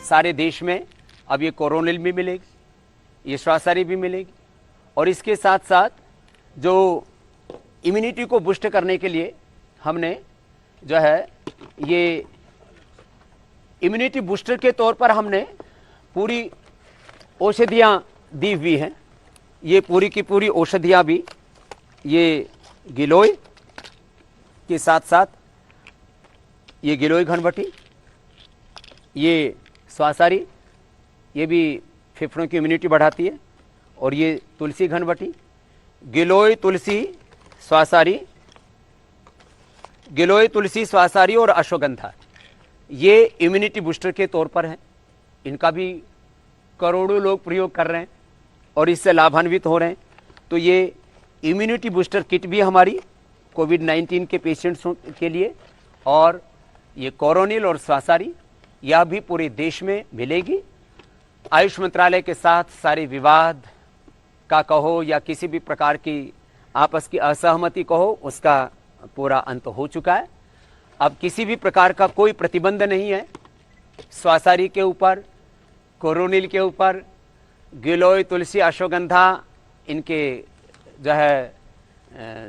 सारे देश में अब ये कोरोनिल भी मिलेगी, ये स्वासारी भी मिलेगी। और इसके साथ साथ जो इम्यूनिटी को बूस्ट करने के लिए हमने जो है ये इम्यूनिटी बूस्टर के तौर पर हमने पूरी औषधियाँ दी हुई हैं। ये पूरी की पूरी औषधियाँ भी ये गिलोय के साथ साथ ये गिलोय घनवटी, ये स्वासारी, ये भी फेफड़ों की इम्यूनिटी बढ़ाती है। और ये तुलसी घनवटी, गिलोय तुलसी स्वासारी, गिलोय तुलसी स्वासारी और अश्वगंधा, ये इम्यूनिटी बूस्टर के तौर पर हैं। इनका भी करोड़ों लोग प्रयोग कर रहे हैं और इससे लाभान्वित हो रहे हैं। तो ये इम्यूनिटी बूस्टर किट भी हमारी कोविड-19 के पेशेंट्स के लिए, और ये कोरोनिल और स्वासारी यह भी पूरे देश में मिलेगी। आयुष मंत्रालय के साथ सारे विवाद का कहो या किसी भी प्रकार की आपस की असहमति कहो, उसका पूरा अंत हो चुका है। अब किसी भी प्रकार का कोई प्रतिबंध नहीं है स्वासारी के ऊपर, कोरोनिल के ऊपर, गिलोय तुलसी अश्वगंधा इनके जो है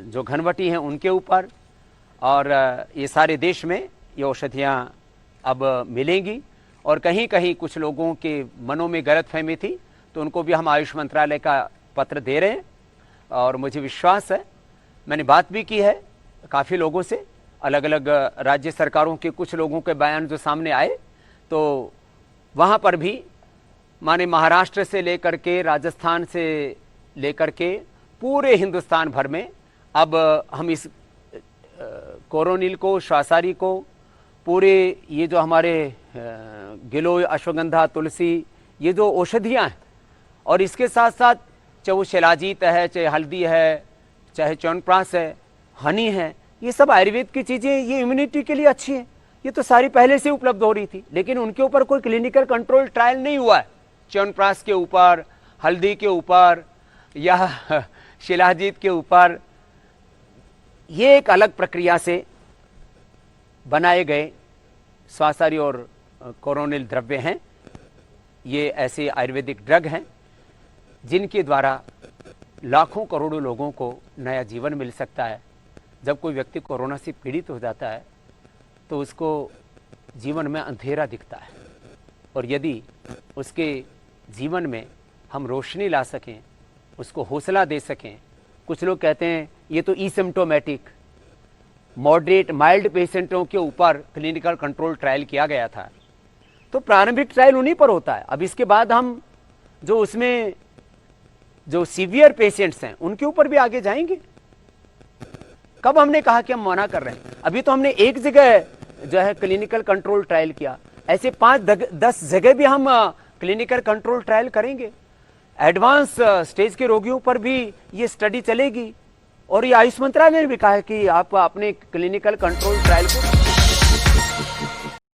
जो घनवटी हैं उनके ऊपर। और ये सारे देश में ये औषधियाँ अब मिलेंगी। और कहीं कहीं कुछ लोगों के मनों में गलतफहमी थी, तो उनको भी हम आयुष मंत्रालय का पत्र दे रहे हैं। और मुझे विश्वास है, मैंने बात भी की है काफ़ी लोगों से, अलग अलग राज्य सरकारों के कुछ लोगों के बयान जो सामने आए, तो वहाँ पर भी माने महाराष्ट्र से लेकर के राजस्थान से लेकर के पूरे हिंदुस्तान भर में अब हम इस कोरोनिल को, स्वासारी को, पूरे ये जो हमारे गिलोय अश्वगंधा तुलसी ये जो औषधियाँ हैं, और इसके साथ साथ चाहे वो शिलाजीत है, चाहे हल्दी है, चाहे च्यवनप्राश है, हनी है, ये सब आयुर्वेद की चीज़ें, ये इम्यूनिटी के लिए अच्छी हैं। ये तो सारी पहले से उपलब्ध हो रही थी, लेकिन उनके ऊपर कोई क्लिनिकल कंट्रोल ट्रायल नहीं हुआ है। च्यवनप्राश के ऊपर, हल्दी के ऊपर या शिलाजीत के ऊपर, ये एक अलग प्रक्रिया से बनाए गए स्वासारी और कोरोनिल द्रव्य हैं। ये ऐसे आयुर्वेदिक ड्रग हैं जिनके द्वारा लाखों करोड़ों लोगों को नया जीवन मिल सकता है। जब कोई व्यक्ति कोरोना से पीड़ित हो जाता है तो उसको जीवन में अंधेरा दिखता है, और यदि उसके जीवन में हम रोशनी ला सकें, उसको हौसला दे सकें। कुछ लोग कहते हैं ये तो एसिम्प्टोमेटिक, मॉडरेट, माइल्ड पेशेंटों के ऊपर क्लिनिकल कंट्रोल ट्रायल किया गया था, तो प्रारंभिक ट्रायल उन्हीं पर होता है। अब इसके बाद हम जो उसमें जो सीवियर पेशेंट्स हैं उनके ऊपर भी आगे जाएंगे। कब हमने कहा कि हम मना कर रहे हैं? अभी तो हमने एक जगह जो है क्लिनिकल कंट्रोल ट्रायल किया, ऐसे 5-10 जगह भी हम क्लिनिकल कंट्रोल ट्रायल करेंगे। एडवांस स्टेज के रोगियों पर भी ये स्टडी चलेगी। और ये आयुष मंत्रालय ने भी कहा है कि आप अपने क्लिनिकल कंट्रोल ट्रायल को